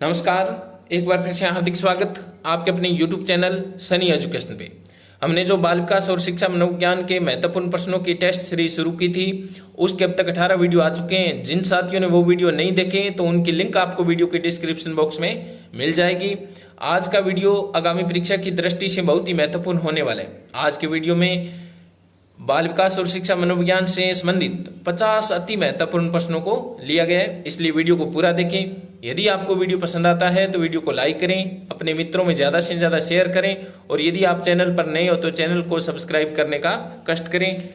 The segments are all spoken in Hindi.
नमस्कार। एक बार फिर से हार्दिक स्वागत आपके अपने YouTube चैनल सनी एजुकेशन पे। हमने जो बाल विकास और शिक्षा मनोविज्ञान के महत्वपूर्ण प्रश्नों की टेस्ट सीरीज शुरू की थी, उसके अब तक 18 वीडियो आ चुके हैं। जिन साथियों ने वो वीडियो नहीं देखे तो उनकी लिंक आपको वीडियो के डिस्क्रिप्शन बॉक्स में मिल जाएगी। आज का वीडियो आगामी परीक्षा की दृष्टि से बहुत ही महत्वपूर्ण होने वाला है। आज के वीडियो में बाल विकास और शिक्षा मनोविज्ञान से संबंधित 50 अति महत्वपूर्ण प्रश्नों को लिया गया है, इसलिए वीडियो को पूरा देखें। यदि आपको वीडियो पसंद आता है तो वीडियो को लाइक करें, अपने मित्रों में ज़्यादा से ज़्यादा शेयर करें और यदि आप चैनल पर नए हो तो चैनल को सब्सक्राइब करने का कष्ट करें।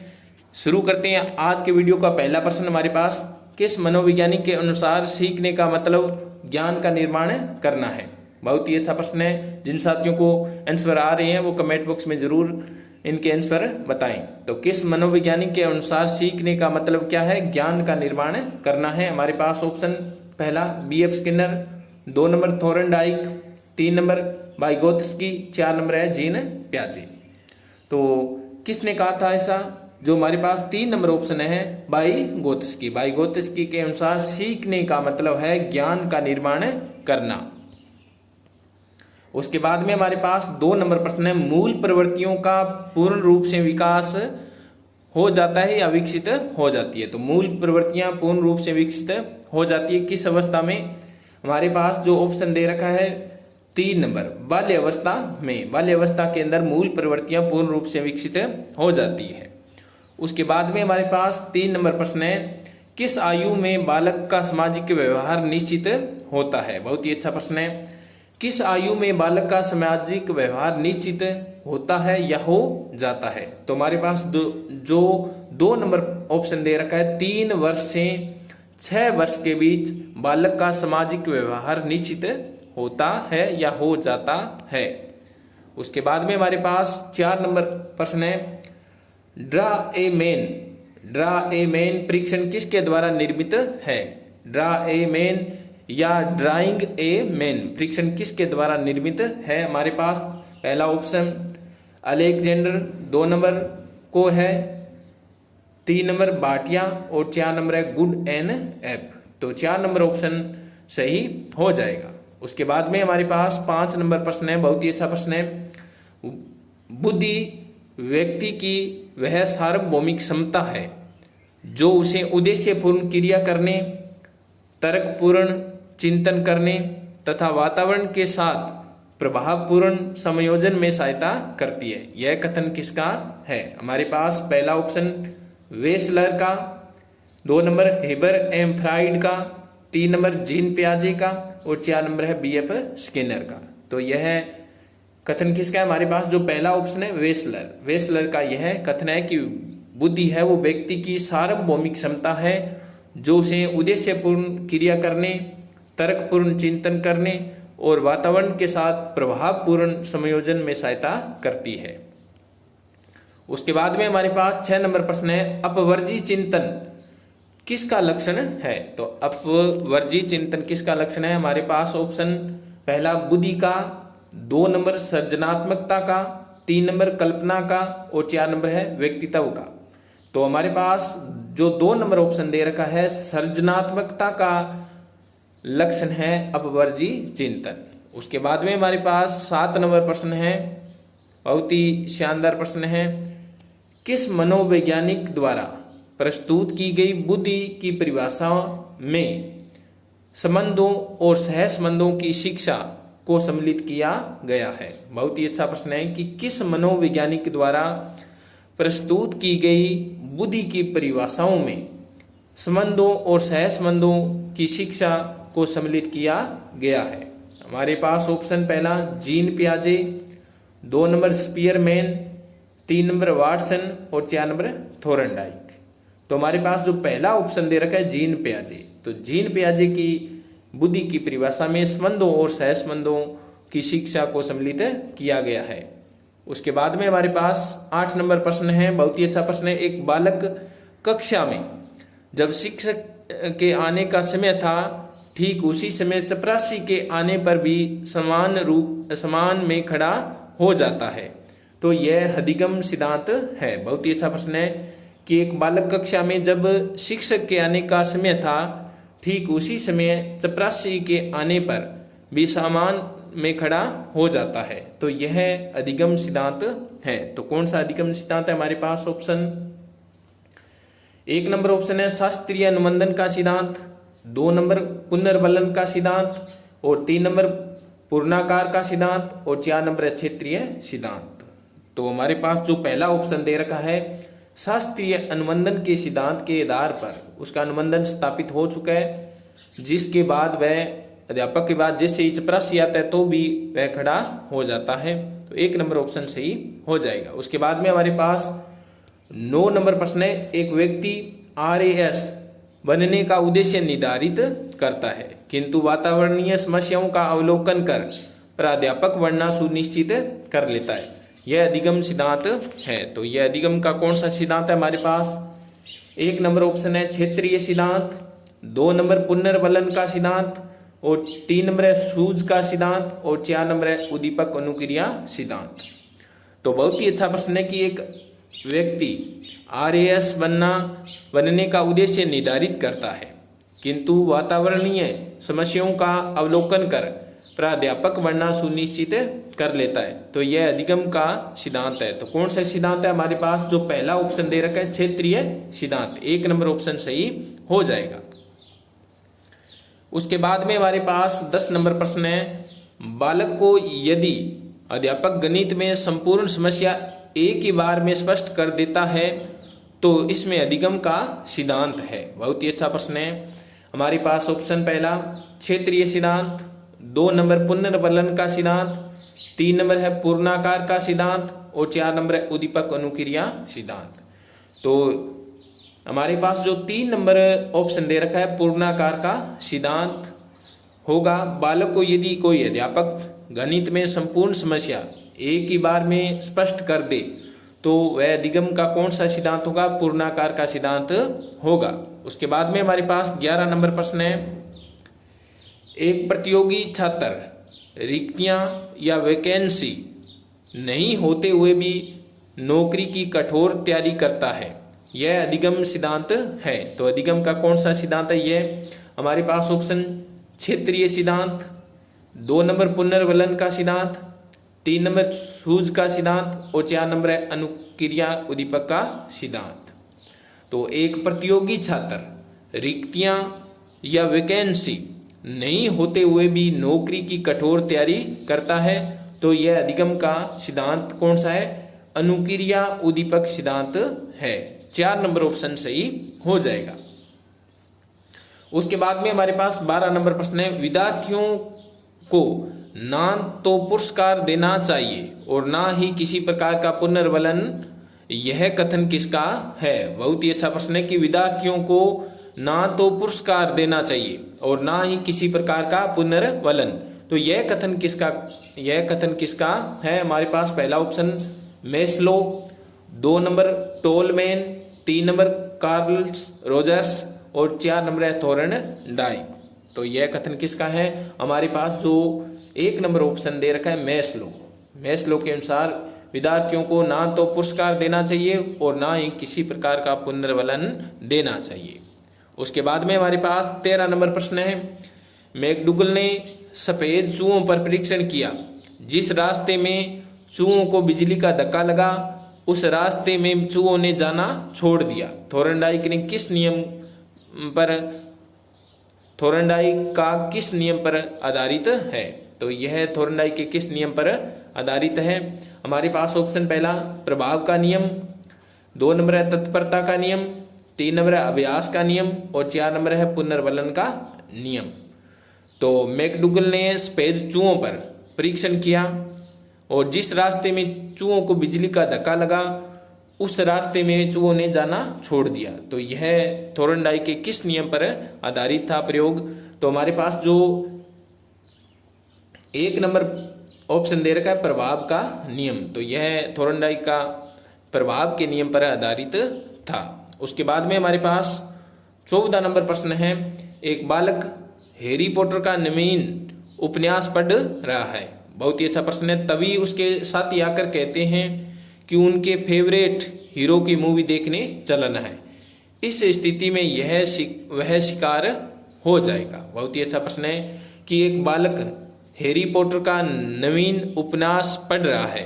शुरू करते हैं। आज के वीडियो का पहला प्रश्न हमारे पास, किस मनोवैज्ञानिक के अनुसार सीखने का मतलब ज्ञान का निर्माण करना है? बहुत ही अच्छा प्रश्न है। जिन साथियों को आंसर आ रहे हैं वो कमेंट बॉक्स में जरूर इनके आंसर बताएं। तो किस मनोवैज्ञानिक के अनुसार सीखने का मतलब क्या है? ज्ञान का निर्माण करना है। हमारे पास ऑप्शन पहला BF Skinner, 2 number Thorndike, 3 number Vygotsky, 4 number है जीन पियाजे। तो किसने कहा था ऐसा? जो हमारे पास 3 नंबर ऑप्शन है वाइगोत्स्की। वाइगोत्स्की के अनुसार सीखने का मतलब है ज्ञान का निर्माण करना। उसके बाद में हमारे पास 2 नंबर प्रश्न है, मूल प्रवृत्तियों का पूर्ण रूप से विकास हो जाता है या विकसित हो जाती है? तो मूल प्रवृत्तियां पूर्ण रूप से विकसित हो जाती है किस अवस्था में? हमारे पास जो ऑप्शन दे रखा है 3 नंबर बाल्य अवस्था में। बाल्य अवस्था के अंदर मूल प्रवृत्तियां पूर्ण रूप से विकसित हो जाती है। उसके बाद में हमारे पास 3 नंबर प्रश्न है, किस आयु में बालक का सामाजिक व्यवहार निश्चित होता है? बहुत ही अच्छा प्रश्न है। किस आयु में बालक का सामाजिक व्यवहार निश्चित होता है या हो जाता है? तो हमारे पास जो 2 नंबर ऑप्शन दे रखा है, 3 वर्ष से 6 वर्ष के बीच बालक का सामाजिक व्यवहार निश्चित होता है या हो जाता है। उसके बाद में हमारे पास 4 नंबर प्रश्न है, ड्रा ए मैन परीक्षण किसके द्वारा निर्मित है? ड्रा ए मैन या ड्राइंग ए मैन परीक्षण किसके द्वारा निर्मित है? हमारे पास पहला ऑप्शन अलेक्जेंडर, 2 नंबर को है, 3 नंबर भाटिया और 4 नंबर है गुड एन एफ। तो 4 नंबर ऑप्शन सही हो जाएगा। उसके बाद में हमारे पास 5 नंबर प्रश्न है, बहुत ही अच्छा प्रश्न है, बुद्धि व्यक्ति की वह सार्वभौमिक क्षमता है जो उसे उद्देश्यपूर्ण क्रिया करने, तर्कपूर्ण चिंतन करने तथा वातावरण के साथ प्रभावपूर्ण संयोजन में सहायता करती है। यह कथन किसका है? हमारे पास पहला ऑप्शन वेसलर का, 2 नंबर हेबर एम फ्राइड का, 3 नंबर जीन पियाजे का और 4 नंबर है BF स्किनर का। तो यह कथन किसका है? हमारे पास जो पहला ऑप्शन है वेसलर का यह कथन है कि बुद्धि है वो व्यक्ति की सार्वभौमिक क्षमता है जो उसे उद्देश्यपूर्ण क्रिया करने, तर्कपूर्ण चिंतन करने और वातावरण के साथ प्रभावपूर्ण संयोजन में सहायता करती है। उसके बाद में हमारे पास 6 नंबर प्रश्न है, अपवर्जी चिंतन किसका लक्षण है? तो अपवर्जी चिंतन किसका लक्षण है? हमारे पास ऑप्शन पहला बुद्धि का, 2 नंबर सृजनात्मकता का, 3 नंबर कल्पना का और 4 नंबर है व्यक्तित्व का। तो हमारे पास जो 2 नंबर ऑप्शन दे रखा है सृजनात्मकता का लक्षण है अपवर्जी चिंतन। उसके बाद में हमारे पास 7 नंबर प्रश्न है, बहुत ही शानदार प्रश्न है, किस मनोवैज्ञानिक द्वारा प्रस्तुत की गई बुद्धि की परिभाषा में संबंधों और सहसंबंधों की शिक्षा को सम्मिलित किया गया है? बहुत ही अच्छा प्रश्न है कि किस मनोवैज्ञानिक द्वारा प्रस्तुत की गई बुद्धि की परिभाषाओं में संबंधों और सहसंबंधों की शिक्षा को सम्मिलित किया गया है? हमारे पास ऑप्शन पहला जीन पियाजे, 2 नंबर स्पीयरमैन, 3 नंबर वाटसन और 4 नंबर थोरनडाइक। तो हमारे पास जो पहला ऑप्शन दे रखा है जीन पियाजे, तो जीन पियाजे की बुद्धि की परिभाषा में संबंधों और सहसंबंधों की शिक्षा को सम्मिलित किया गया है। उसके बाद में हमारे पास 8 नंबर प्रश्न है, बहुत ही अच्छा प्रश्न है, एक बालक कक्षा में जब शिक्षक के आने का समय था ठीक उसी समय चपरासी के आने पर भी समान में खड़ा हो जाता है। तो यह अधिगम सिद्धांत है। बहुत ही अच्छा प्रश्न है कि एक बालक कक्षा में जब शिक्षक के आने का समय था ठीक उसी समय चपरासी के आने पर भी सामान में खड़ा हो जाता है। तो यह अधिगम सिद्धांत है। तो कौन सा अधिगम सिद्धांत है हमारे पास? ऑप्शन 1 नंबर ऑप्शन है शास्त्रीय अनुबंधन का सिद्धांत, 2 नंबर पुनर्बलन का सिद्धांत, और 3 नंबर पूर्णाकार का सिद्धांत, और 4 नंबर है क्षेत्रीय सिद्धांत। तो हमारे पास जो पहला ऑप्शन दे रखा है शास्त्रीय अनुबंधन के सिद्धांत के आधार पर उसका अनुबंधन स्थापित हो चुका है, जिसके बाद वह अध्यापक के बाद जैसे ही चपरासी आता है तो भी वह खड़ा हो जाता है। तो 1 नंबर ऑप्शन सही हो जाएगा। उसके बाद में हमारे पास 9 नंबर प्रश्न है, एक व्यक्ति RAS बनने का उद्देश्य निर्धारित करता है किंतु वातावरणीय समस्याओं का अवलोकन कर प्राध्यापक बनना सुनिश्चित कर लेता है। यह अधिगम सिद्धांत है। तो यह अधिगम का कौन सा सिद्धांत है हमारे पास? 1 नंबर ऑप्शन है क्षेत्रीय सिद्धांत, 2 नंबर पुनर्बलन का सिद्धांत, और 3 नंबर है सूज का सिद्धांत, और 4 नंबर है उद्दीपक अनुक्रिया सिद्धांत। तो बहुत ही अच्छा प्रश्न है कि एक व्यक्ति RAS बनने का उद्देश्य निर्धारित करता है किंतु वातावरणीय समस्याओं का अवलोकन कर प्राध्यापक बनना सुनिश्चित कर लेता है। तो यह अधिगम का सिद्धांत है। तो कौन सा सिद्धांत है हमारे पास? जो पहला ऑप्शन दे रखा है क्षेत्रीय सिद्धांत, 1 नंबर ऑप्शन सही हो जाएगा। उसके बाद में हमारे पास 10 नंबर प्रश्न है, बालक को यदि अध्यापक गणित में संपूर्ण समस्या एक ही बार में स्पष्ट कर देता है तो इसमें अधिगम का सिद्धांत है। बहुत ही अच्छा प्रश्न है। हमारे पास ऑप्शन पहला क्षेत्रीय सिद्धांत, 2 नंबर पुनर्बलन का सिद्धांत, 3 नंबर है पूर्णाकार का सिद्धांत, और 4 नंबर है उद्दीपक अनुक्रिया सिद्धांत। तो हमारे पास जो 3 नंबर ऑप्शन दे रखा है पूर्णाकार का सिद्धांत होगा। बालक को यदि कोई अध्यापक गणित में संपूर्ण समस्या एक ही बार में स्पष्ट कर दे तो वह अधिगम का कौन सा सिद्धांत होगा? पूर्णाकार का सिद्धांत होगा। उसके बाद में हमारे पास 11 नंबर प्रश्न है, एक प्रतियोगी छात्र रिक्तियां या वैकेंसी नहीं होते हुए भी नौकरी की कठोर तैयारी करता है। यह अधिगम सिद्धांत है। तो अधिगम का कौन सा सिद्धांत है? यह हमारे पास ऑप्शन क्षेत्रीय सिद्धांत, 2 नंबर पुनर्बलन का सिद्धांत, 3 नंबर सूज का सिद्धांत, और 4 नंबर है अनुक्रिया उद्दीपक का सिद्धांत। तो एक प्रतियोगी छात्र रिक्तियां या वैकेंसी नहीं होते हुए भी नौकरी की कठोर तैयारी करता है। तो यह अधिगम का सिद्धांत कौन सा है? अनुक्रिया उद्दीपक सिद्धांत है। 4 नंबर ऑप्शन सही हो जाएगा। उसके बाद में हमारे पास 12 नंबर प्रश्न है, विद्यार्थियों को ना तो पुरस्कार देना चाहिए और ना ही किसी प्रकार का पुनर्बलन, यह कथन किसका है? बहुत ही अच्छा प्रश्न है कि विद्यार्थियों को ना तो पुरस्कार देना चाहिए और ना ही किसी प्रकार का पुनर्बलन। तो यह कथन किसका है? हमारे पास पहला option Maslow, 2 number Tolman, 3 number Carl Rogers, और 4 नंबर है थोर्नडाइक। तो यह कथन किसका है? हमारे पास जो 1 नंबर ऑप्शन दे रखा है मेस्लो के अनुसार विद्यार्थियों को ना तो पुरस्कार देना चाहिए और ना ही किसी प्रकार का पुनर्बलन देना चाहिए। उसके बाद में हमारे पास 13 नंबर प्रश्न है, मैकडूगल ने सफेद चूहों पर परीक्षण किया। जिस रास्ते में चूहों को बिजली का धक्का लगा उस रास्ते में चूहों ने जाना छोड़ दिया। थोर्नडाइक का किस नियम पर आधारित है? तो यह थोर्नडाइक के किस नियम पर आधारित है? हमारे पास ऑप्शन पहला प्रभाव का नियम, 2 नंबर है तत्परता का नियम, 3 नंबर है अभ्यास का नियम, और 4 नंबर है पुनर्बलन का नियम। तो मैकडूगल ने सफेद चूहों पर परीक्षण किया और जिस रास्ते में चूहों को बिजली का धक्का लगा उस रास्ते में चूहों ने जाना छोड़ दिया। तो यह थोर्नडाइक के किस नियम पर आधारित था प्रयोग? तो हमारे पास जो 1 नंबर ऑप्शन दे रखा है प्रभाव का नियम, तो यह थोर्नडाइक का प्रभाव के नियम पर आधारित था। उसके बाद में हमारे पास 14 नंबर प्रश्न है, एक बालक हैरी पॉटर का नवीन उपन्यास पढ़ रहा है। बहुत ही अच्छा प्रश्न है। तभी उसके साथी आकर कहते हैं कि उनके फेवरेट हीरो की मूवी देखने चलना है। इस स्थिति में वह शिकार हो जाएगा। बहुत ही अच्छा प्रश्न है कि एक बालक हैरी पॉटर का नवीन उपन्यास पढ़ रहा है,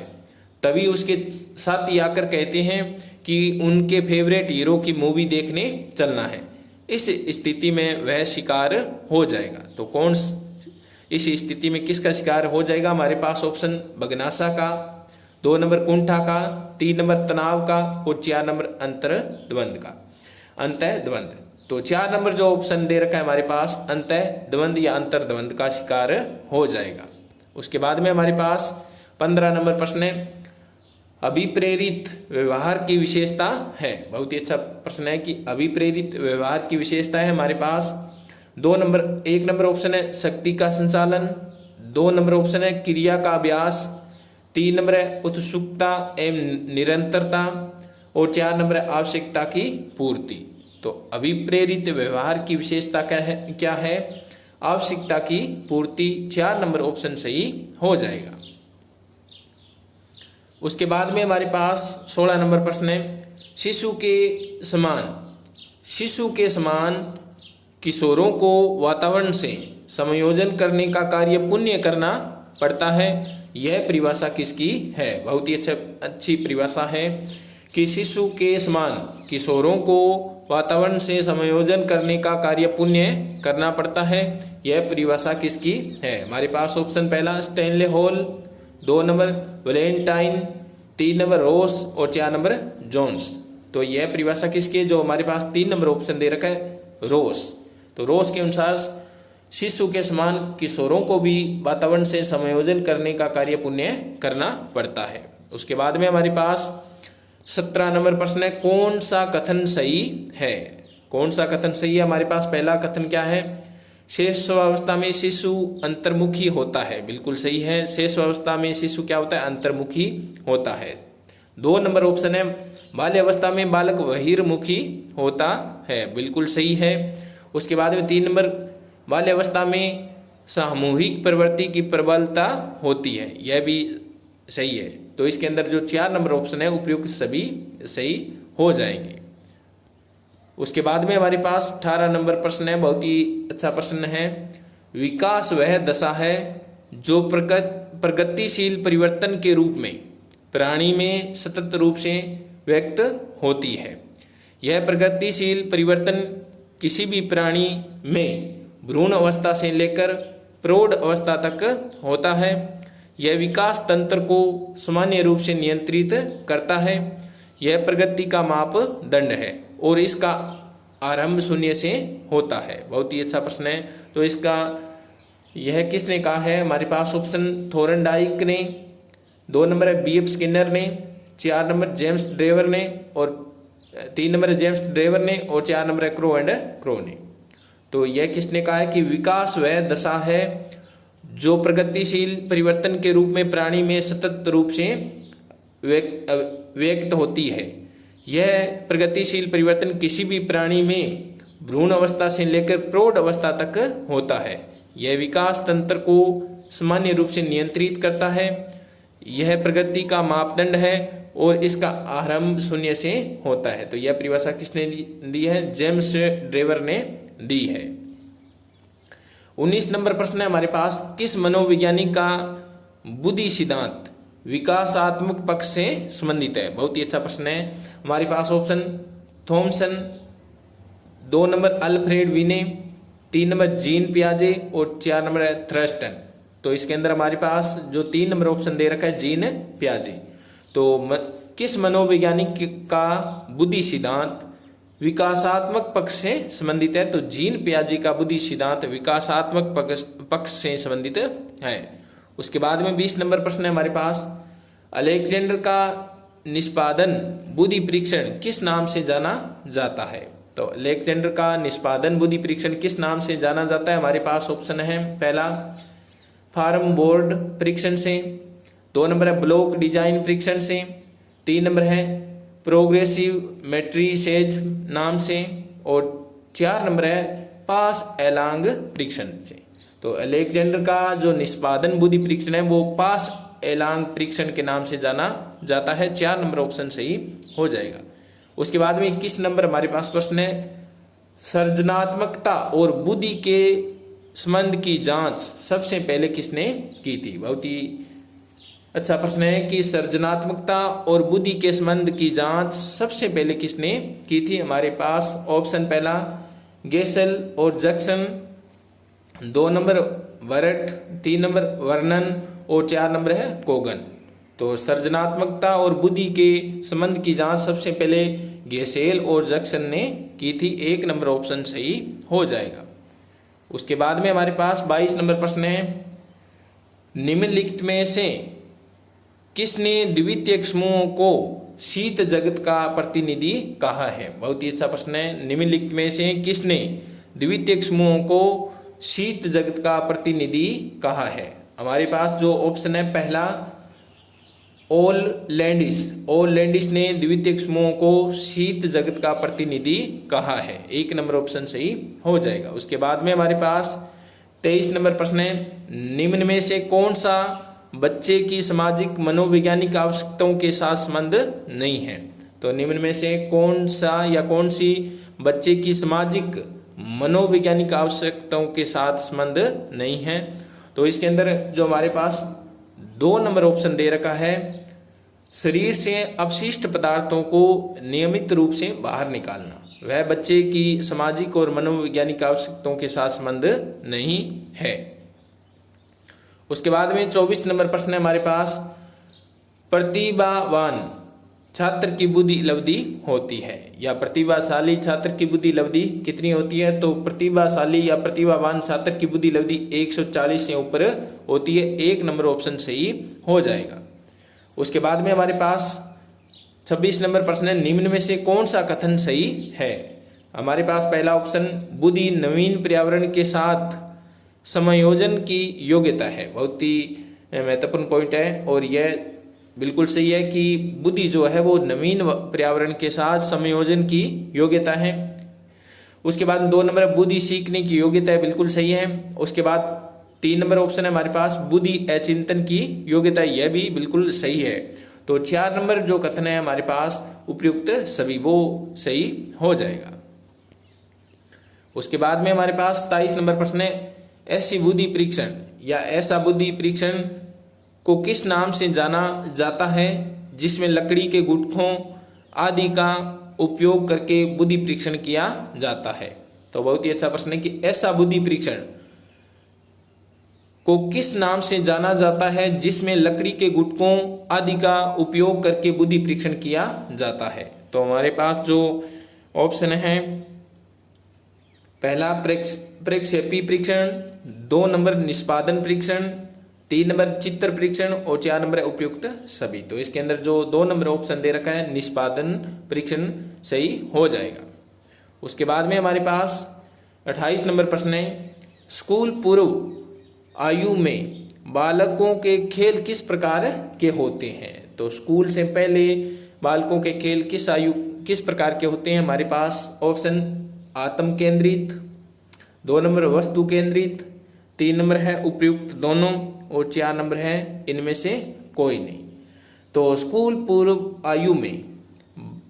तभी उसके साथी आकर कहते हैं कि उनके फेवरेट हीरो की मूवी देखने चलना है। इस स्थिति में वह शिकार हो जाएगा। तो कौन इस स्थिति में किसका शिकार हो जाएगा? हमारे पास ऑप्शन बगनासा का, 2 नंबर कुंठा का, 3 नंबर तनाव का और 4 नंबर अंतर्द्वंद का। अंतर्द्वंद, तो 4 नंबर जो ऑप्शन दे रखा है हमारे पास, अंतर्द्वंद या अंतर्द्वंद का शिकार हो जाएगा। उसके बाद में हमारे पास 15 नंबर प्रश्न है, अभिप्रेरित व्यवहार की विशेषता है। बहुत ही अच्छा प्रश्न है कि अभिप्रेरित व्यवहार की विशेषता है हमारे पास 1 नंबर ऑप्शन है शक्ति का संचालन, 2 नंबर ऑप्शन है क्रिया का अभ्यास, 3 नंबर है उत्सुकता एवं निरंतरता और 4 नंबर है आवश्यकता की पूर्ति। तो अभिप्रेरित व्यवहार की विशेषता क्या है? आवश्यकता की पूर्ति। 4 नंबर ऑप्शन सही हो जाएगा। उसके बाद में हमारे पास 16 नंबर प्रश्न है, शिशु के समान किशोरों को वातावरण से समायोजन करने का कार्य पुण्य करना पड़ता है। यह परिभाषा किसकी है? बहुत ही अच्छी परिभाषा है कि शिशु के समान किशोरों को वातावरण से समायोजन करने का कार्य पुण्य करना पड़ता है। यह परिभाषा किसकी है? हमारे पास ऑप्शन पहला Stanley hall, 2 number Valentine, 3 number Ross और 4 नंबर जोन्स। तो यह परिभाषा किसकी है? जो हमारे पास 3 नंबर ऑप्शन दे रखा है, रॉस। तो रॉस के अनुसार शिशु के समान किशोरों को भी वातावरण से समायोजन करने का कार्य पुण्य करना पड़ता है। उसके बाद में हमारे पास 17 नंबर प्रश्न है, कौन सा कथन सही है? कौन सा कथन सही है? हमारे पास पहला कथन क्या है? शेषावस्था में शिशु अंतर्मुखी होता है। बिल्कुल सही है। शेषावस्था में शिशु क्या होता है? अंतर्मुखी होता है। 2 नंबर ऑप्शन है, बाल्यावस्था में बालक बहिर्मुखी होता है। बिल्कुल सही है। उसके बाद में 3 नंबर, बाल्यावस्था में सामूहिक प्रवृत्ति की प्रबलता होती है। यह भी सही है। तो इसके अंदर जो 4 नंबर ऑप्शन है उपयुक्त सभी सही हो जाएंगे। उसके बाद में हमारे पास 18 नंबर प्रश्न है, बहुत ही अच्छा प्रश्न है, विकास वह दशा है जो प्रगतिशील परिवर्तन के रूप में प्राणी में सतत रूप से व्यक्त होती है। यह प्रगतिशील परिवर्तन किसी भी प्राणी में भ्रूण अवस्था से लेकर प्रौढ़ अवस्था तक होता है। यह विकास तंत्र को सामान्य रूप से नियंत्रित करता है। यह प्रगति का मापदंड है और इसका आरंभ शून्य से होता है। बहुत ही अच्छा प्रश्न है। तो इसका यह किसने कहा है? हमारे पास ऑप्शन थोरनडाइक ने, 2 नंबर है B.F. स्किनर ने, 4 नंबर जेम्स ड्रेवर ने और 3 नंबर जेम्स ड्रेवर ने और 4 नंबर है क्रो एंड क्रो ने। तो यह किसने कहा है कि विकास वह दशा है जो प्रगतिशील परिवर्तन के रूप में प्राणी में सतत रूप से व्यक्त होती है। यह प्रगतिशील परिवर्तन किसी भी प्राणी में भ्रूण अवस्था से लेकर प्रौढ़ अवस्था तक होता है। यह विकास तंत्र को सामान्य रूप से नियंत्रित करता है। यह प्रगति का मापदंड है और इसका आरंभ शून्य से होता है। तो यह परिभाषा किसने दी है? जेम्स ड्रेवर ने दी है। 19 नंबर प्रश्न है हमारे पास, किस मनोवैज्ञानिक का बुद्धि सिद्धांत विकासात्मक पक्ष से संबंधित है? बहुत ही अच्छा प्रश्न है। हमारे पास ऑप्शन थॉमसन, 2 नंबर अल्फ्रेड विने, 3 नंबर जीन पियाजे और 4 नंबर है थ्रस्टन। तो इसके अंदर हमारे पास जो 3 नंबर ऑप्शन दे रखा है जीन पियाजे। तो किस मनोवैज्ञानिक का बुद्धि सिद्धांत विकासात्मक पक्ष से संबंधित है? तो जीन पियाजे का बुद्धि सिद्धांत विकासात्मक पक्ष से संबंधित है। उसके बाद में 20 नंबर प्रश्न है हमारे पास, अलेक्जेंडर का निष्पादन बुद्धि परीक्षण किस नाम से जाना जाता है? तो अलेक्जेंडर का निष्पादन बुद्धि परीक्षण किस नाम से जाना जाता है? हमारे पास ऑप्शन है, पहला फार्म बोर्ड परीक्षण से, 2 नंबर है ब्लॉक डिजाइन परीक्षण से, 3 नंबर है प्रोग्रेसिव मैट्रिसेज नाम से और 4 नंबर है पास एलांग परीक्षण से। तो अलेक्जेंडर का जो निष्पादन बुद्धि परीक्षण है वो पास एलांग परीक्षण के नाम से जाना जाता है। 4 नंबर ऑप्शन सही हो जाएगा। उसके बाद में 21 नंबर हमारे पास प्रश्न है, सृजनात्मकता और बुद्धि के संबंध की जांच सबसे पहले किसने की थी? बहुत ही अच्छा प्रश्न है कि सृजनात्मकता और बुद्धि के संबंध की जांच सबसे पहले किसने की थी? हमारे पास ऑप्शन पहला गेसेल और जैक्सन, 2 नंबर वर्ट, 3 नंबर वर्नन और 4 नंबर है कोगन। तो सृजनात्मकता और बुद्धि के संबंध की जांच सबसे पहले गेसेल और जैक्सन ने की थी। 1 नंबर ऑप्शन सही हो जाएगा। उसके बाद में हमारे पास 22 नंबर प्रश्न है, निम्नलिखित में से किसने द्वितीयक समूहों को शीत जगत का प्रतिनिधि कहा है? बहुत ही अच्छा प्रश्न है। निम्नलिखित में से किसने द्वितीयक समूहों को शीत जगत का प्रतिनिधि कहा है? हमारे पास जो ऑप्शन है पहला ओल लैंडिस ने द्वितीयक समूहों को शीत जगत का प्रतिनिधि कहा है। 1 नंबर ऑप्शन सही हो जाएगा। उसके बाद में हमारे पास 23 नंबर प्रश्न है, निम्न में से कौन सा बच्चे की सामाजिक मनोवैज्ञानिक आवश्यकताओं के साथ संबंध नहीं है? तो निम्न में से कौन सा या कौन सी बच्चे की सामाजिक मनोवैज्ञानिक आवश्यकताओं के साथ संबंध नहीं है? तो इसके अंदर जो हमारे पास 2 नंबर ऑप्शन दे रखा है, शरीर से अपशिष्ट पदार्थों को नियमित रूप से बाहर निकालना, वह बच्चे की सामाजिक और मनोवैज्ञानिक आवश्यकताओं के साथ संबंध नहीं है। उसके बाद में 24 नंबर प्रश्न है हमारे पास, प्रतिभावान छात्र की बुद्धि लब्धि होती है या प्रतिभाशाली छात्र की बुद्धि लब्धि कितनी होती है? तो प्रतिभाशाली या प्रतिभावान छात्र की बुद्धि लब्धि 140 से ऊपर होती है। 1 नंबर ऑप्शन सही हो जाएगा। उसके बाद में हमारे पास 26 नंबर प्रश्न है, निम्न में से कौन सा कथन सही है? हमारे पास पहला ऑप्शन बुद्धि नवीन पर्यावरण के साथ समायोजन की योग्यता है। बहुत ही महत्वपूर्ण पॉइंट है और यह बिल्कुल सही है कि बुद्धि जो है वो नवीन पर्यावरण के साथ समायोजन की योग्यता है। उसके बाद 2 नंबर बुद्धि सीखने की योग्यता है, बिल्कुल सही है। उसके बाद 3 नंबर ऑप्शन है हमारे पास बुद्धि अचिंतन की योग्यता, यह भी बिल्कुल सही है। तो 4 नंबर जो कथन है हमारे पास उपयुक्त सभी वो सही हो जाएगा। उसके बाद में हमारे पास 27 नंबर प्रश्न है, ऐसी बुद्धि परीक्षण या ऐसा बुद्धि परीक्षण को किस नाम से जाना जाता है जिसमें लकड़ी के गुटखों आदि का उपयोग करके बुद्धि परीक्षण किया जाता है? तो बहुत ही अच्छा प्रश्न है कि ऐसा बुद्धि परीक्षण को किस नाम से जाना जाता है जिसमें लकड़ी के गुटकों आदि का उपयोग करके बुद्धि परीक्षण किया जाता है? तो हमारे पास जो ऑप्शन है पहला प्रक्षेपी परीक्षण, 2 नंबर निष्पादन परीक्षण, 3 नंबर चित्र परीक्षण और 4 नंबर उपयुक्त सभी। तो इसके अंदर जो 2 नंबर ऑप्शन दे रखा है निष्पादन परीक्षण सही हो जाएगा। उसके बाद में हमारे पास 28 नंबर प्रश्न है, स्कूल पूर्व आयु में बालकों के खेल किस प्रकार के होते हैं? तो स्कूल से पहले बालकों के खेल किस प्रकार के होते हैं? हमारे पास ऑप्शन आत्म केंद्रित, 2 नंबर वस्तु केंद्रित, 3 नंबर है उपयुक्त दोनों और 4 नंबर है इनमें से कोई नहीं। तो स्कूल पूर्व आयु में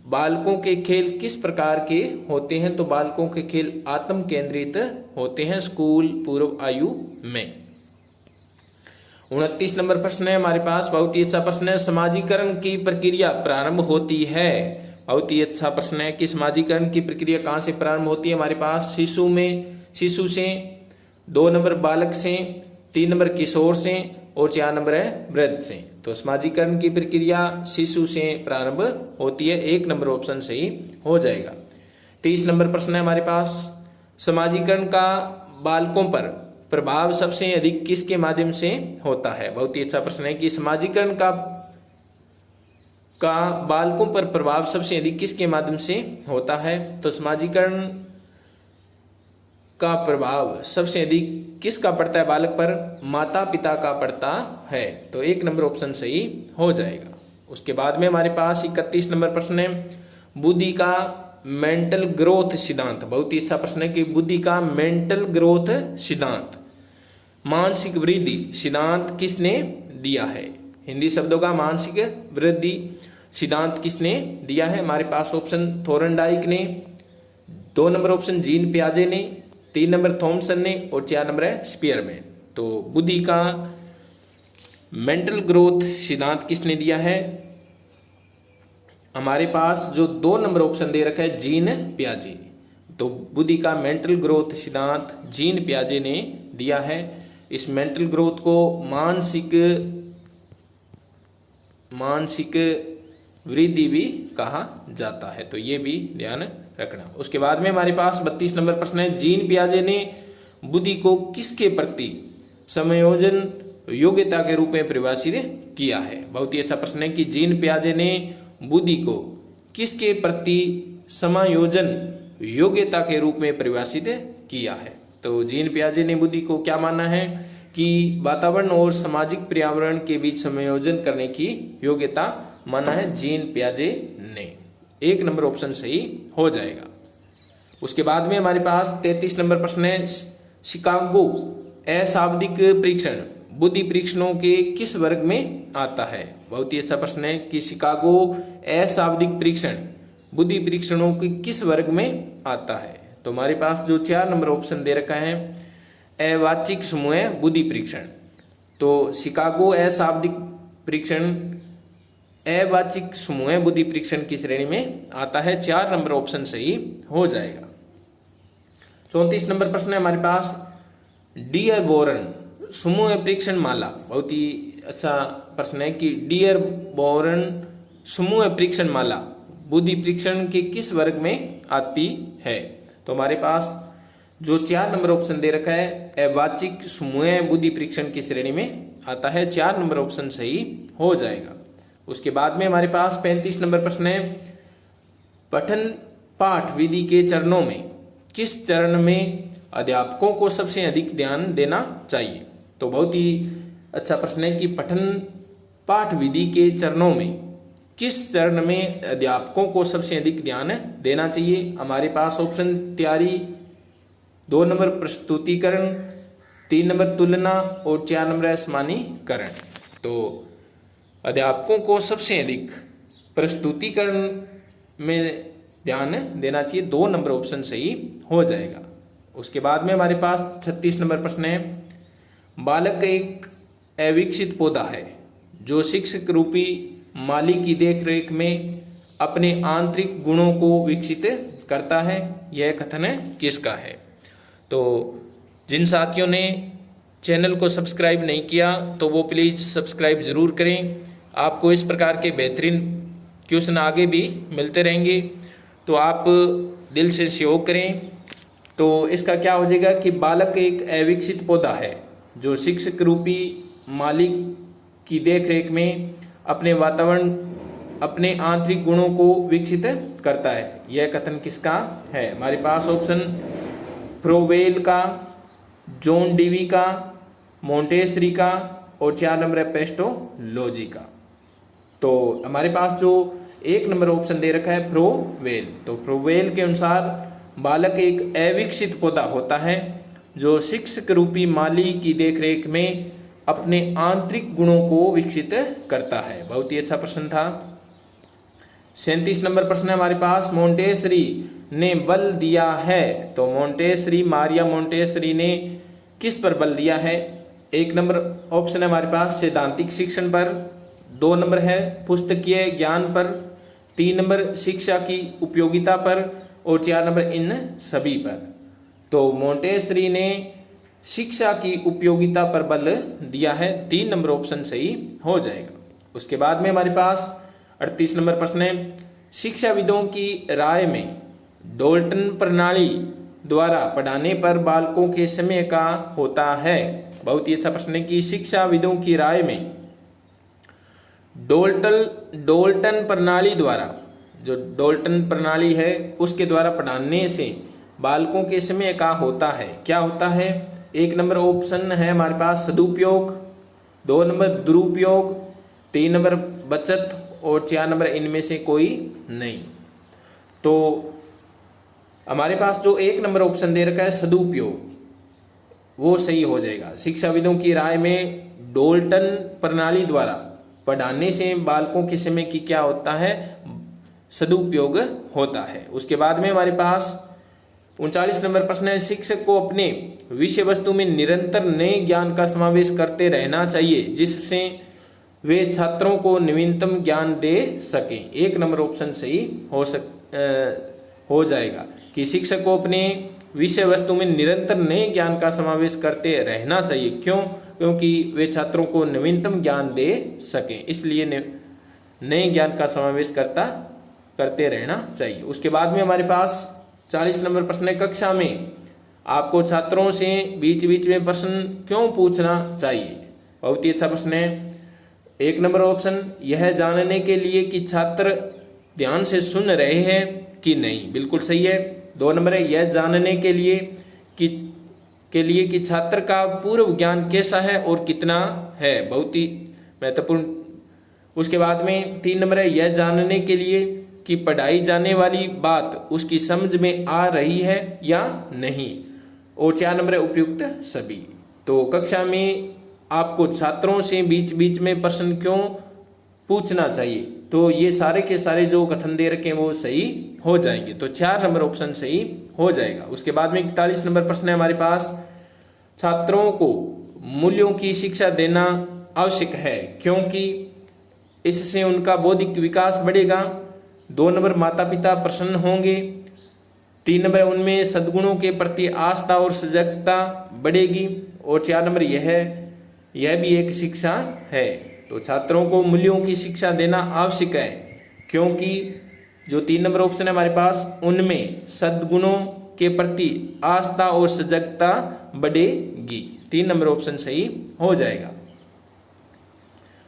बालकों के खेल किस प्रकार के होते हैं? तो बालकों के खेल आत्म केंद्रित होते हैं स्कूल पूर्व आयु में। 29 नंबर प्रश्न है हमारे पास, बहुत ही अच्छा प्रश्न है, समाजीकरण की प्रक्रिया प्रारंभ होती है। बहुत ही अच्छा प्रश्न है कि समाजीकरण की प्रक्रिया कहाँ से प्रारंभ होती है? हमारे पास शिशु से, 2 नंबर बालक से, 3 नंबर किशोर से और 4 नंबर है वृद्ध से। तो समाजीकरण की प्रक्रिया शिशु से प्रारंभ होती है। 1 नंबर ऑप्शन सही हो जाएगा। 30 नंबर प्रश्न है हमारे पास, समाजीकरण का बालकों पर प्रभाव सबसे अधिक किसके माध्यम से होता है? बहुत ही अच्छा प्रश्न है कि समाजीकरण का बालकों पर प्रभाव सबसे अधिक किसके माध्यम से होता है? तो समाजीकरण का प्रभाव सबसे अधिक किसका पड़ता है बालक पर? माता पिता का पड़ता है। तो 1 नंबर ऑप्शन सही हो जाएगा। उसके बाद में हमारे पास 31 नंबर प्रश्न है, बुद्धि का मेंटल ग्रोथ सिद्धांत। बहुत ही अच्छा प्रश्न है कि बुद्धि का मेंटल ग्रोथ सिद्धांत, मानसिक वृद्धि सिद्धांत किसने दिया है? हिंदी शब्दों का मानसिक वृद्धि सिद्धांत किसने दिया है? हमारे पास ऑप्शन थोरनडाइक ने, 2 नंबर ऑप्शन जीन पियाजे ने, 3 नंबर थॉमसन ने और 4 नंबर है स्पीयरमैन। तो बुद्धि का मेंटल ग्रोथ सिद्धांत किसने दिया है? हमारे पास जो 2 नंबर ऑप्शन दे रखा है जीन पियाजे। तो बुद्धि का मेंटल ग्रोथ सिद्धांत जीन पियाजे ने दिया है। इस मेंटल ग्रोथ को मानसिक वृद्धि भी कहा जाता है, तो ये भी ध्यान रखना। उसके बाद में हमारे पास 32 नंबर प्रश्न है, जीन पियाजे ने बुद्धि को किसके प्रति समायोजन योग्यता के रूप में परिभाषित किया है? बहुत ही अच्छा प्रश्न है कि जीन पियाजे ने बुद्धि को किसके प्रति समायोजन योग्यता के रूप में परिभाषित किया है? तो जीन पियाजे ने बुद्धि को क्या माना है कि वातावरण और सामाजिक पर्यावरण के बीच समायोजन करने की योग्यता माना है जीन पियाजे ने। 1 नंबर ऑप्शन सही हो जाएगा। उसके बाद में हमारे पास 33 नंबर प्रश्न है, शिकागो अशाब्दिक परीक्षण बुद्धि परीक्षणों के किस वर्ग में आता है? बहुत ही अच्छा प्रश्न है कि शिकागो अशाब्दिक परीक्षण बुद्धि परीक्षणों के किस वर्ग में आता है? तो हमारे पास जो 4 नंबर ऑप्शन दे रखा है, अवाचिक समूह बुद्धि परीक्षण। तो शिकागो अशाब्दिक परीक्षण अवाचिक समूह बुद्धि परीक्षण की श्रेणी में आता है। 4 नंबर ऑप्शन सही हो जाएगा। 34 नंबर प्रश्न है हमारे पास, डियरबोरन समूह परीक्षण माला। बहुत ही अच्छा प्रश्न है कि डियरबोरन समूह परीक्षण माला बुद्धि परीक्षण के किस वर्ग में आती है? तो हमारे पास जो 4 नंबर ऑप्शन दे रखा है, अवाचिक समूह बुद्धि परीक्षण की श्रेणी में आता है। 4 नंबर ऑप्शन सही हो जाएगा। उसके बाद में हमारे पास 35 नंबर प्रश्न है, पठन पाठ विधि के चरणों में किस चरण में अध्यापकों को सबसे अधिक ध्यान देना चाहिए? तो बहुत ही अच्छा प्रश्न है कि पठन पाठ विधि के चरणों में किस चरण में अध्यापकों को सबसे अधिक ध्यान देना चाहिए? हमारे पास ऑप्शन तैयारी, 2 नंबर प्रस्तुतिकरण, 3 नंबर तुलना और 4 नंबर समानीकरण। तो अध्यापकों को सबसे अधिक प्रस्तुतिकरण में ध्यान देना चाहिए। 2 नंबर ऑप्शन सही हो जाएगा। उसके बाद में हमारे पास 36 नंबर प्रश्न है, बालक एक अविकसित पौधा है जो शिक्षक रूपी माली की देखरेख में अपने आंतरिक गुणों को विकसित करता है। यह कथन किसका है? तो जिन साथियों ने चैनल को सब्सक्राइब नहीं किया तो वो प्लीज़ सब्सक्राइब जरूर करें। आपको इस प्रकार के बेहतरीन क्वेश्चन आगे भी मिलते रहेंगे, तो आप दिल से सहयोग करें। तो इसका क्या हो जाएगा कि बालक एक अविकसित पौधा है जो शिक्षक रूपी मालिक की देखरेख में अपने वातावरण अपने आंतरिक गुणों को विकसित करता है। यह कथन किसका है? हमारे पास ऑप्शन फ्रोवेल का, जॉन डीवी का, मोंटेसरी का और 4 नंबर है पेस्टोलॉजी का। तो हमारे पास जो 1 नंबर ऑप्शन दे रखा है फ्रोवेल। तो फ्रोवेल के अनुसार बालक एक अविकसित पौधा होता है जो शिक्षक रूपी माली की देखरेख में अपने आंतरिक गुणों को विकसित करता है। बहुत ही अच्छा प्रश्न था। 37 नंबर प्रश्न है हमारे पास, मोंटेसरी ने बल दिया है। तो मोंटेसरी, मारिया मोंटेसरी ने किस पर बल दिया है? 1 नंबर ऑप्शन है हमारे पास सैद्धांतिक शिक्षण पर, 2 नंबर है पुस्तकीय ज्ञान पर, 3 नंबर शिक्षा की उपयोगिता पर और 4 नंबर इन सभी पर। तो मोंटेसरी ने शिक्षा की उपयोगिता पर बल दिया है। 3 नंबर ऑप्शन सही हो जाएगा। उसके बाद में हमारे पास 38 नंबर प्रश्न है, शिक्षाविदों की राय में डोल्टन प्रणाली द्वारा पढ़ाने पर बालकों के समय का होता है। बहुत ही अच्छा प्रश्न है कि शिक्षाविदों की राय में डोल्टन प्रणाली द्वारा, जो डोल्टन प्रणाली है उसके द्वारा पढ़ाने से बालकों के समय का होता है। क्या होता है? 1 नंबर ऑप्शन है हमारे पास सदुपयोग, 2 नंबर दुरुपयोग, 3 नंबर बचत और 4 नंबर इनमें से कोई नहीं। तो हमारे पास जो 1 नंबर ऑप्शन दे रखा है सदुपयोग, वो सही हो जाएगा। शिक्षाविदों की राय में डोल्टन प्रणाली द्वारा पढ़ाने से बालकों के समय की क्या होता है? सदुपयोग होता है। उसके बाद में हमारे पास 39 नंबर प्रश्न है, शिक्षक को अपने विषय वस्तु में निरंतर नए ज्ञान का समावेश करते रहना चाहिए जिससे वे छात्रों को नवीनतम ज्ञान दे सकें। 1 नंबर ऑप्शन सही हो जाएगा कि शिक्षक को अपने विषय वस्तु में निरंतर नए ज्ञान का समावेश करते रहना चाहिए। क्यों? क्योंकि वे छात्रों को नवीनतम ज्ञान दे सकें, इसलिए नए ज्ञान का समावेश करते रहना चाहिए। उसके बाद में हमारे पास 40 नंबर प्रश्न है, कक्षा में आपको छात्रों से बीच बीच में प्रश्न क्यों पूछना चाहिए? बहुत ही अच्छा प्रश्न है। 1 नंबर ऑप्शन, यह जानने के लिए कि छात्र ध्यान से सुन रहे हैं कि नहीं, बिल्कुल सही है। 2 नंबर है, यह जानने के लिए कि छात्र का पूर्व ज्ञान कैसा है और कितना है, बहुत ही महत्वपूर्ण। उसके बाद में 3 नंबर है, यह जानने के लिए कि पढ़ाई जाने वाली बात उसकी समझ में आ रही है या नहीं, और 4 नंबर है, उपयुक्त सभी। तो कक्षा में आपको छात्रों से बीच बीच में प्रश्न क्यों पूछना चाहिए, तो ये सारे के सारे जो कथन दे रखे हैं वो सही हो जाएंगे, तो 4 नंबर ऑप्शन सही हो जाएगा। उसके बाद में 41 नंबर प्रश्न है हमारे पास, छात्रों को मूल्यों की शिक्षा देना आवश्यक है क्योंकि इससे उनका बौद्धिक विकास बढ़ेगा। 2 नंबर, माता पिता प्रसन्न होंगे। 3 नंबर, उनमें सद्गुणों के प्रति आस्था और सजगता बढ़ेगी, और 4 नंबर, यह भी एक शिक्षा है। तो छात्रों को मूल्यों की शिक्षा देना आवश्यक है क्योंकि जो 3 नंबर ऑप्शन है हमारे पास, उनमें सद्गुणों के प्रति आस्था और सजगता बढ़ेगी। 3 नंबर ऑप्शन सही हो जाएगा।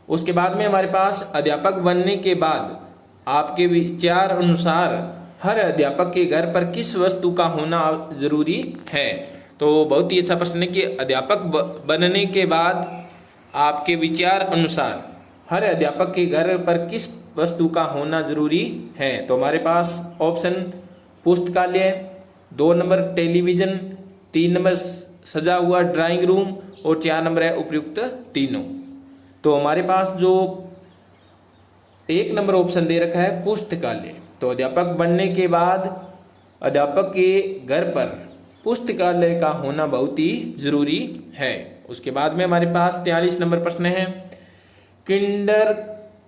उसके बाद में हमारे पास, अध्यापक बनने के बाद आपके विचार अनुसार हर अध्यापक के घर पर किस वस्तु का होना जरूरी है? तो बहुत ही अच्छा प्रश्न है कि अध्यापक बनने के बाद आपके विचार अनुसार हर अध्यापक के घर पर किस वस्तु का होना जरूरी है? तो हमारे पास ऑप्शन पुस्तकालय, 2 नंबर टेलीविजन, 3 नंबर सजा हुआ ड्राइंग रूम, और 4 नंबर है उपयुक्त तीनों। तो हमारे पास जो 1 नंबर ऑप्शन दे रखा है पुस्तकालय, तो अध्यापक बनने के बाद अध्यापक के घर पर पुस्तकालय का होना बहुत ही जरूरी है। उसके बाद में हमारे पास 43 नंबर प्रश्न है,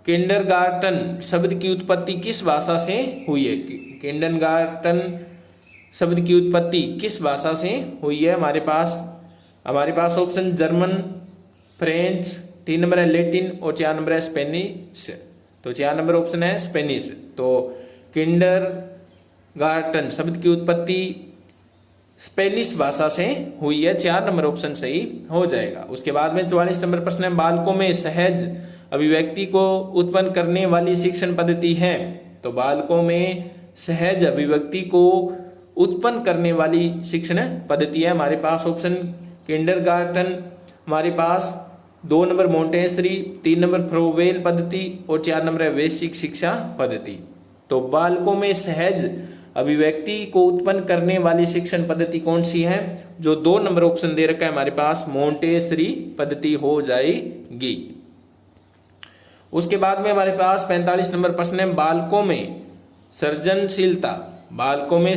किंडरगार्टन शब्द की उत्पत्ति किस भाषा से हुई है? किंडरगार्टन शब्द की उत्पत्ति किस भाषा से हुई है? हमारे पास ऑप्शन जर्मन, फ्रेंच, 3 नंबर है लैटिन, और 4 नंबर है स्पेनिश। तो 4 नंबर ऑप्शन है स्पेनिश। तो किंडरगार्टन शब्द की उत्पत्ति स्पेनिश भाषा से हुई है, 4 नंबर ऑप्शन सही हो जाएगा। उसके बाद में 44 नंबर प्रश्न है, बालकों में सहज अभिव्यक्ति को उत्पन्न करने वाली शिक्षण पद्धति है? तो बालकों में सहज अभिव्यक्ति को उत्पन्न करने वाली शिक्षण पद्धति है हमारे पास ऑप्शन किंडरगार्टन, हमारे पास 2 नंबर मोंटेसरी, 3 नंबर फ्रोवेल पद्धति, और 4 नंबर है वैश्विक शिक्षा पद्धति। तो बालकों में सहज अभिव्यक्ति को उत्पन्न करने वाली शिक्षण पद्धति कौन सी है? जो 2 नंबर ऑप्शन दे रखा है हमारे पास, मोंटेसरी पद्धति हो जाएगी। उसके बाद में हमारे पास 45 नंबर प्रश्न है, बालकों में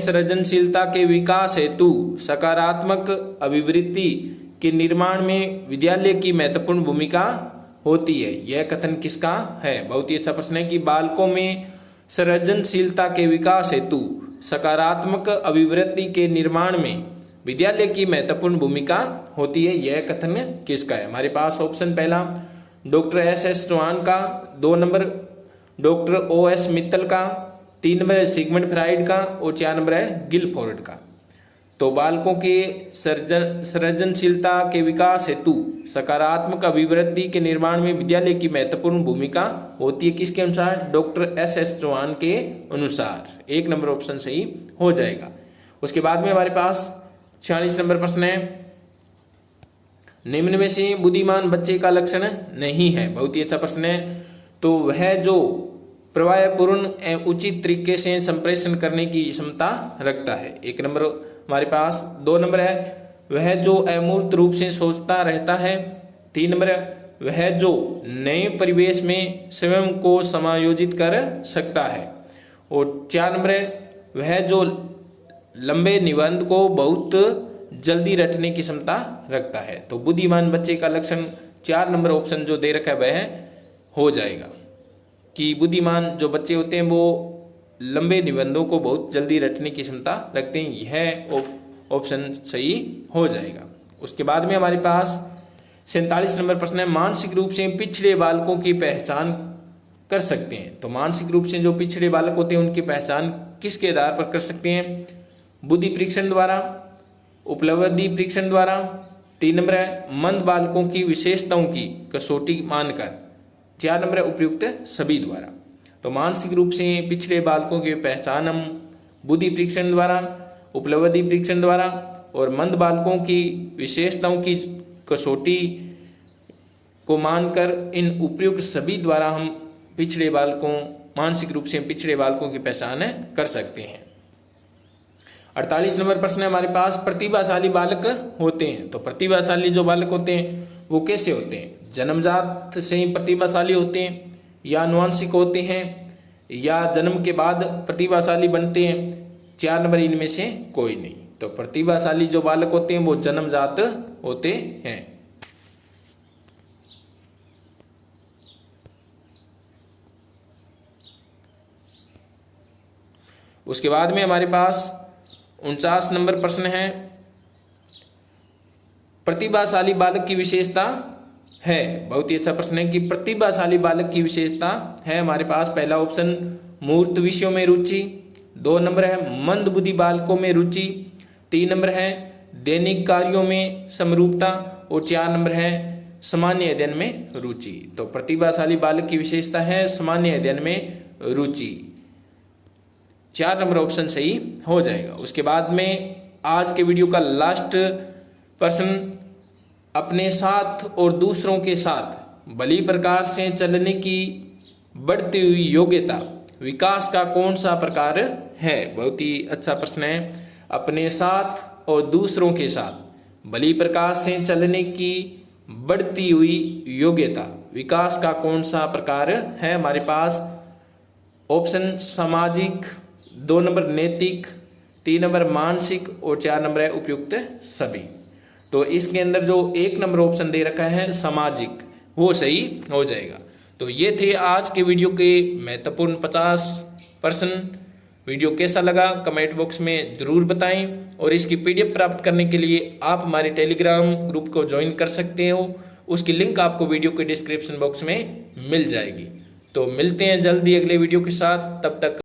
सृजनशीलता के विकास हेतु सकारात्मक अभिवृत्ति के निर्माण में विद्यालय की महत्वपूर्ण भूमिका होती है। यह कथन किसका है? बहुत ही अच्छा प्रश्न है कि बालकों में सृजनशीलता के विकास हेतु सकारात्मक अभिवृत्ति के निर्माण में विद्यालय की महत्वपूर्ण भूमिका होती है। यह कथन किसका है? हमारे पास ऑप्शन पहला डॉक्टर एस चौहान का, 2 नंबर डॉक्टर OS मित्तल का, 3 नंबर है सिगमंड फ्राइड का, और 4 नंबर है गिलफोर्ड का। तो बालकों के सृजनशीलता के विकास हेतु सकारात्मक अभिवृद्धि के निर्माण में विद्यालय की महत्वपूर्ण भूमिका होती है, किसके अनुसार? डॉक्टर S चौहान के अनुसार। 1 नंबर ऑप्शन सही हो जाएगा। उसके बाद में हमारे पास 46 नंबर प्रश्न है, निम्न में से बुद्धिमान बच्चे का लक्षण नहीं है। बहुत ही अच्छा प्रश्न है। तो वह जो प्रवाहपूर्ण एवं उचित तरीके से संप्रेषण करने की क्षमता रखता है। 1 नंबर हमारे पास। 2 नंबर है वह जो अमूर्त रूप से सोचता रहता है। 3 नंबर है वह जो नए परिवेश में स्वयं को समायोजित कर सकता है। और 4 नंबर है वह जो लंबे निबंध को बहुत जल्दी रटने की क्षमता रखता है। तो बुद्धिमान बच्चे का लक्षण 4 नंबर ऑप्शन जो दे रखा है वह हो जाएगा कि बुद्धिमान जो बच्चे होते हैं वो लंबे निबंधों को बहुत जल्दी रटने की क्षमता रखते हैं। यह ऑप्शन सही हो जाएगा। उसके बाद में हमारे पास 47 नंबर प्रश्न है, मानसिक रूप से पिछड़े बालकों की पहचान कर सकते हैं। तो मानसिक रूप से जो पिछड़े बालक होते हैं उनकी पहचान किसके आधार पर कर सकते हैं? बुद्धि परीक्षण द्वारा, उपलब्धि परीक्षण द्वारा। 3 नंबर है मंद बालकों की विशेषताओं की कसौटी मानकर। 4 नंबर है उपयुक्त सभी द्वारा। तो मानसिक रूप से पिछड़े बालकों की पहचान हम बुद्धि परीक्षण द्वारा, उपलब्धि परीक्षण द्वारा और मंद बालकों की विशेषताओं की कसौटी को मानकर इन उपयुक्त सभी द्वारा हम पिछड़े बालकों, मानसिक रूप से पिछड़े बालकों की पहचान कर सकते हैं। 48 नंबर प्रश्न है हमारे पास, प्रतिभाशाली बालक होते हैं। तो प्रतिभाशाली जो बालक होते हैं वो कैसे होते हैं? जन्मजात से ही प्रतिभाशाली होते हैं, या आनुवंशिक होते हैं, या जन्म के बाद प्रतिभाशाली बनते हैं? 4 नंबर इनमें से कोई नहीं। तो प्रतिभाशाली जो बालक होते हैं वो जन्मजात होते हैं। उसके बाद में हमारे पास 49 नंबर प्रश्न है, प्रतिभाशाली बालक की विशेषता है। बहुत ही अच्छा प्रश्न है कि प्रतिभाशाली बालक की विशेषता है हमारे पास। पहला ऑप्शन मूर्त विषयों में रुचि, 2 नंबर है मंद बुद्धि बालकों में रुचि, 3 नंबर है दैनिक कार्यों में समरूपता और 4 नंबर है सामान्य अध्ययन में रुचि। तो प्रतिभाशाली बालक की विशेषता है सामान्य अध्ययन में रुचि। 4 नंबर ऑप्शन सही हो जाएगा। उसके बाद में आज के वीडियो का लास्ट प्रश्न, अपने साथ और दूसरों के साथ भली प्रकार से चलने की बढ़ती हुई योग्यता विकास का कौन सा प्रकार है? बहुत ही अच्छा प्रश्न है। अपने साथ और दूसरों के साथ भली प्रकार से चलने की बढ़ती हुई योग्यता विकास का कौन सा प्रकार है? हमारे पास ऑप्शन सामाजिक, 2 नंबर नैतिक, 3 नंबर मानसिक और 4 नंबर है उपयुक्त सभी। तो इसके अंदर जो 1 नंबर ऑप्शन दे रखा है सामाजिक, वो सही हो जाएगा। तो ये थे आज के वीडियो के महत्वपूर्ण 50 प्रश्न। वीडियो कैसा लगा कमेंट बॉक्स में जरूर बताएं, और इसकी PDF प्राप्त करने के लिए आप हमारे टेलीग्राम ग्रुप को ज्वाइन कर सकते हो। उसकी लिंक आपको वीडियो के डिस्क्रिप्शन बॉक्स में मिल जाएगी। तो मिलते हैं जल्दी अगले वीडियो के साथ, तब तक